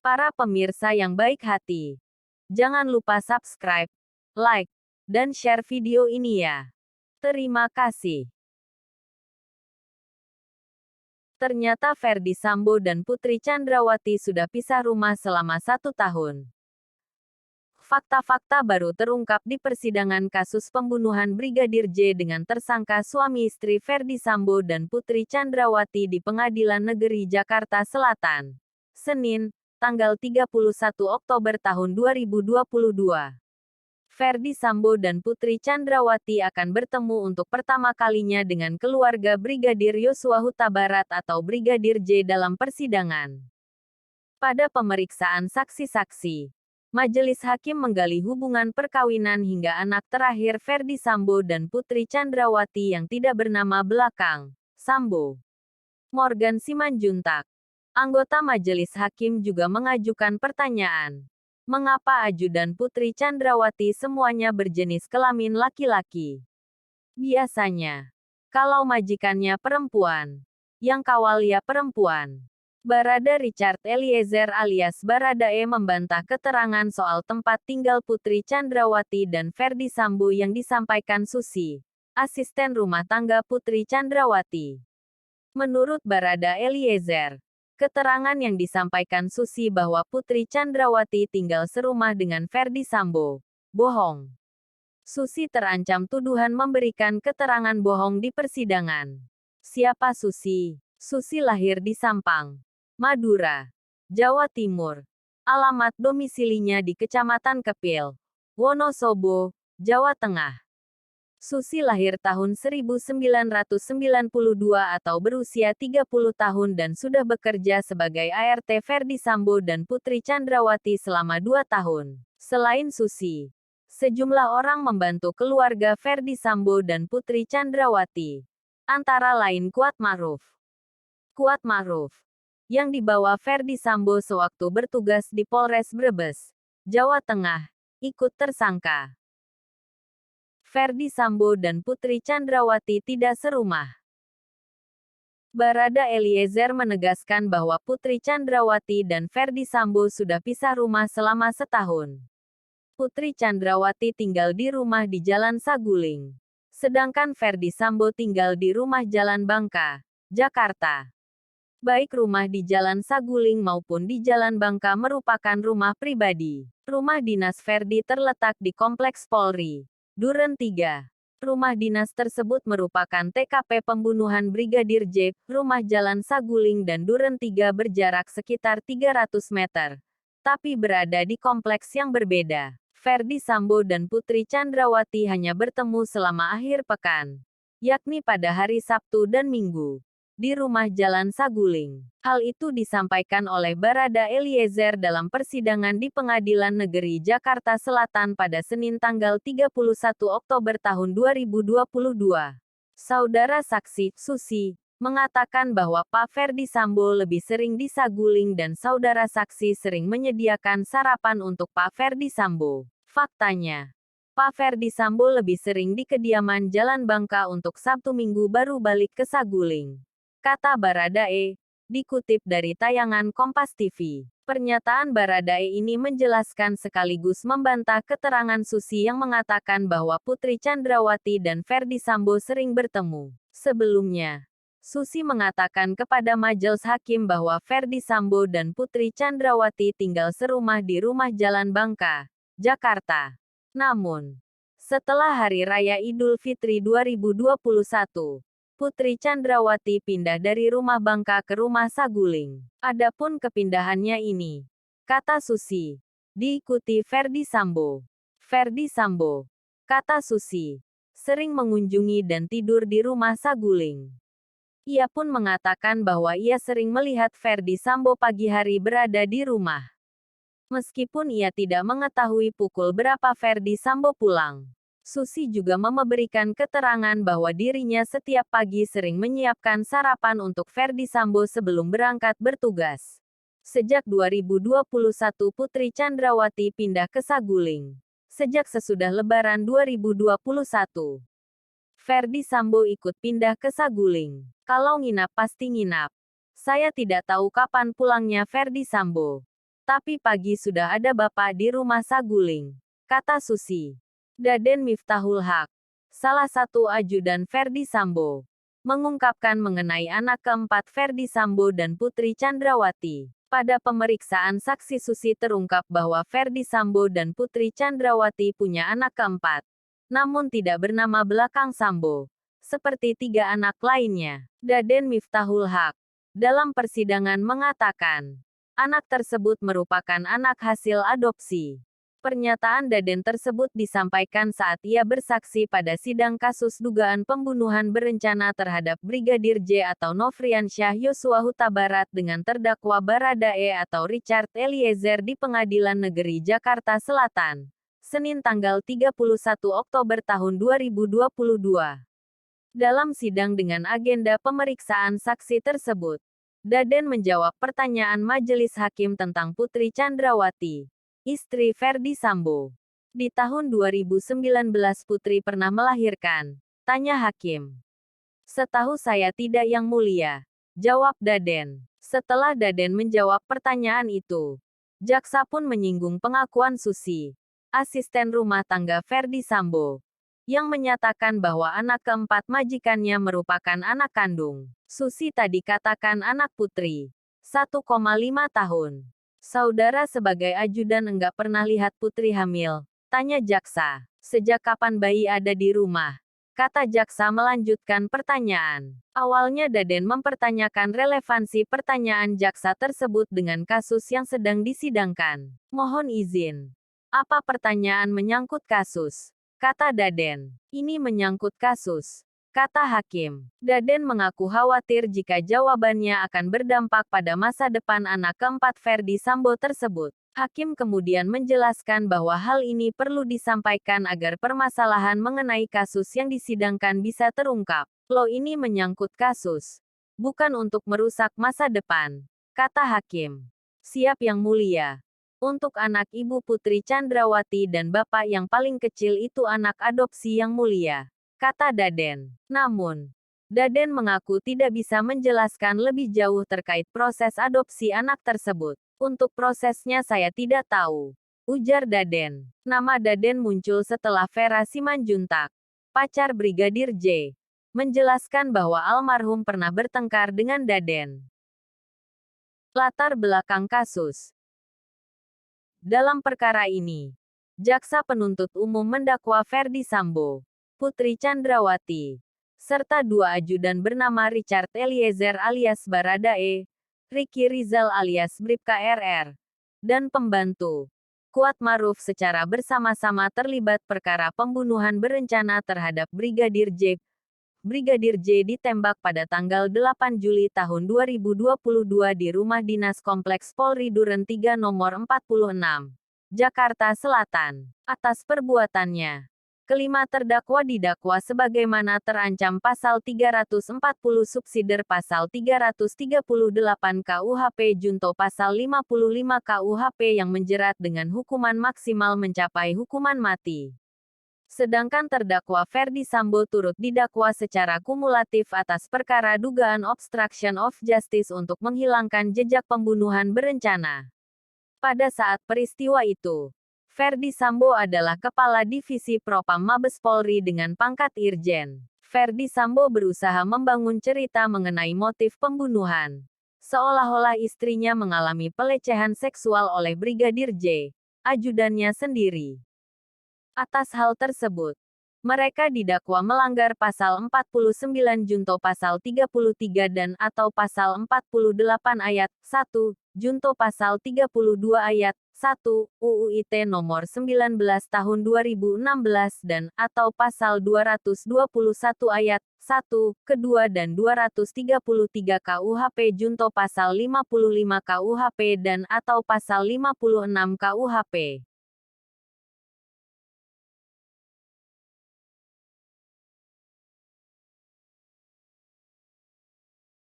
Para pemirsa yang baik hati, jangan lupa subscribe, like, dan share video ini ya. Terima kasih. Ternyata Ferdy Sambo dan Putri Chandrawati sudah pisah rumah selama 1 tahun. Fakta-fakta baru terungkap di persidangan kasus pembunuhan Brigadir J dengan tersangka suami istri Ferdy Sambo dan Putri Chandrawati di Pengadilan Negeri Jakarta Selatan, Senin, tanggal 31 Oktober tahun 2022. Ferdy Sambo dan Putri Chandrawati akan bertemu untuk pertama kalinya dengan keluarga Brigadir Yosua Huta Barat atau Brigadir J dalam persidangan. Pada pemeriksaan saksi-saksi, Majelis Hakim menggali hubungan perkawinan hingga anak terakhir Ferdy Sambo dan Putri Chandrawati yang tidak bernama belakang, Sambo. Morgan Simanjuntak, anggota Majelis Hakim, juga mengajukan pertanyaan. Mengapa ajudan Putri Chandrawati semuanya berjenis kelamin laki-laki? Biasanya, kalau majikannya perempuan, yang kawal ya perempuan. Barada Richard Eliezer alias Baradae membantah keterangan soal tempat tinggal Putri Chandrawati dan Ferdy Sambo yang disampaikan Susi, asisten rumah tangga Putri Chandrawati. Menurut Barada Eliezer, keterangan yang disampaikan Susi bahwa Putri Chandrawati tinggal serumah dengan Ferdy Sambo, bohong. Susi terancam tuduhan memberikan keterangan bohong di persidangan. Siapa Susi? Susi lahir di Sampang, Madura, Jawa Timur. Alamat domisilinya di Kecamatan Kepil, Wonosobo, Jawa Tengah. Susi lahir tahun 1992 atau berusia 30 tahun dan sudah bekerja sebagai ART Ferdy Sambo dan Putri Chandrawati selama 2 tahun. Selain Susi, sejumlah orang membantu keluarga Ferdy Sambo dan Putri Chandrawati. Antara lain Kuat Ma'ruf, yang dibawa Ferdy Sambo sewaktu bertugas di Polres Brebes, Jawa Tengah, ikut tersangka. Ferdy Sambo dan Putri Chandrawati tidak serumah. Barada Eliezer menegaskan bahwa Putri Chandrawati dan Ferdy Sambo sudah pisah rumah selama setahun. Putri Chandrawati tinggal di rumah di Jalan Saguling, sedangkan Ferdy Sambo tinggal di rumah Jalan Bangka, Jakarta. Baik rumah di Jalan Saguling maupun di Jalan Bangka merupakan rumah pribadi. Rumah dinas Ferdy terletak di Kompleks Polri, Duren 3. Rumah dinas tersebut merupakan TKP pembunuhan Brigadir J. Rumah Jalan Saguling dan Duren 3 berjarak sekitar 300 meter, tapi berada di kompleks yang berbeda. Ferdy Sambo dan Putri Chandrawati hanya bertemu selama akhir pekan, yakni pada hari Sabtu dan Minggu, di rumah Jalan Saguling. Hal itu disampaikan oleh Barada Eliezer dalam persidangan di Pengadilan Negeri Jakarta Selatan pada Senin tanggal 31 Oktober tahun 2022. Saudara saksi, Susi, mengatakan bahwa Pak Ferdy Sambo lebih sering di Saguling dan saudara saksi sering menyediakan sarapan untuk Pak Ferdy Sambo. Faktanya, Pak Ferdy Sambo lebih sering di kediaman Jalan Bangka untuk Sabtu Minggu baru balik ke Saguling, kata Baradae, dikutip dari tayangan Kompas TV. Pernyataan Baradae ini menjelaskan sekaligus membantah keterangan Susi yang mengatakan bahwa Putri Chandrawati dan Ferdy Sambo sering bertemu. Sebelumnya, Susi mengatakan kepada Majelis Hakim bahwa Ferdy Sambo dan Putri Chandrawati tinggal serumah di rumah Jalan Bangka, Jakarta. Namun, setelah Hari Raya Idul Fitri 2021, Putri Chandrawati pindah dari rumah Bangka ke rumah Saguling. Adapun kepindahannya ini, kata Susi, diikuti Ferdy Sambo. Ferdy Sambo, kata Susi, sering mengunjungi dan tidur di rumah Saguling. Ia pun mengatakan bahwa ia sering melihat Ferdy Sambo pagi hari berada di rumah. Meskipun ia tidak mengetahui pukul berapa Ferdy Sambo pulang. Susi juga memberikan keterangan bahwa dirinya setiap pagi sering menyiapkan sarapan untuk Ferdy Sambo sebelum berangkat bertugas. Sejak 2021 Putri Chandrawati pindah ke Saguling. Sejak sesudah Lebaran 2021, Ferdy Sambo ikut pindah ke Saguling. Kalau nginap pasti nginap. Saya tidak tahu kapan pulangnya Ferdy Sambo. Tapi pagi sudah ada bapak di rumah Saguling, kata Susi. Daden Miftahul Haq, salah satu ajudan Ferdi Sambo, mengungkapkan mengenai anak keempat Ferdi Sambo dan Putri Chandrawati. Pada pemeriksaan saksi Susi terungkap bahwa Ferdi Sambo dan Putri Chandrawati punya anak keempat, namun tidak bernama belakang Sambo, seperti 3 anak lainnya. Daden Miftahul Haq, dalam persidangan mengatakan, anak tersebut merupakan anak hasil adopsi. Pernyataan Daden tersebut disampaikan saat ia bersaksi pada sidang kasus dugaan pembunuhan berencana terhadap Brigadir J atau Nofriansyah Yosua Huta Barat dengan terdakwa Baradae atau Richard Eliezer di Pengadilan Negeri Jakarta Selatan, Senin tanggal 31 Oktober tahun 2022. Dalam sidang dengan agenda pemeriksaan saksi tersebut, Daden menjawab pertanyaan majelis hakim tentang Putri Chandrawati, istri Ferdi Sambo. Di tahun 2019 Putri pernah melahirkan, tanya hakim. Setahu saya tidak, Yang Mulia, jawab Daden. Setelah Daden menjawab pertanyaan itu, jaksa pun menyinggung pengakuan Susi, asisten rumah tangga Ferdi Sambo, yang menyatakan bahwa anak keempat majikannya merupakan anak kandung. Susi tadi katakan anak Putri, 1,5 tahun. Saudara sebagai ajudan enggak pernah lihat Putri hamil, tanya jaksa. Sejak kapan bayi ada di rumah? Kata jaksa melanjutkan pertanyaan. Awalnya Daden mempertanyakan relevansi pertanyaan jaksa tersebut dengan kasus yang sedang disidangkan. Mohon izin. Apa pertanyaan menyangkut kasus? Kata Daden. Ini menyangkut kasus, kata hakim. Daden mengaku khawatir jika jawabannya akan berdampak pada masa depan anak keempat Ferdi Sambo tersebut. Hakim kemudian menjelaskan bahwa hal ini perlu disampaikan agar permasalahan mengenai kasus yang disidangkan bisa terungkap. Lo ini menyangkut kasus, bukan untuk merusak masa depan, kata hakim. Siap Yang Mulia. Untuk anak Ibu Putri Chandrawati dan bapak yang paling kecil itu anak adopsi Yang Mulia, kata Daden. Namun, Daden mengaku tidak bisa menjelaskan lebih jauh terkait proses adopsi anak tersebut. Untuk prosesnya saya tidak tahu, ujar Daden. Nama Daden muncul setelah Vera Simanjuntak, pacar Brigadir J, menjelaskan bahwa almarhum pernah bertengkar dengan Daden. Latar belakang kasus. Dalam perkara ini, jaksa penuntut umum mendakwa Ferdi Sambo, Putri Chandrawati, serta 2 ajudan bernama Richard Eliezer alias Baradae, Ricky Rizal alias Bribka RR, dan pembantu, Kuat Maruf secara bersama-sama terlibat perkara pembunuhan berencana terhadap Brigadir J. Brigadir J ditembak pada tanggal 8 Juli tahun 2022 di rumah dinas Kompleks Polri Duren 3 nomor 46, Jakarta Selatan. Atas perbuatannya, kelima terdakwa didakwa sebagaimana terancam pasal 340 subsider pasal 338 KUHP junto pasal 55 KUHP yang menjerat dengan hukuman maksimal mencapai hukuman mati. Sedangkan terdakwa Ferdi Sambo turut didakwa secara kumulatif atas perkara dugaan obstruction of justice untuk menghilangkan jejak pembunuhan berencana. Pada saat peristiwa itu, Ferdi Sambo adalah Kepala Divisi Propam Mabes Polri dengan pangkat Irjen. Ferdi Sambo berusaha membangun cerita mengenai motif pembunuhan, seolah-olah istrinya mengalami pelecehan seksual oleh Brigadir J, ajudannya sendiri. Atas hal tersebut, mereka didakwa melanggar pasal 49 junto pasal 33 dan atau pasal 48 ayat 1, junto pasal 32 ayat 1, UU ITE nomor 19 tahun 2016 dan atau pasal 221 ayat 1, kedua dan 233 KUHP junto pasal 55 KUHP dan atau pasal 56 KUHP.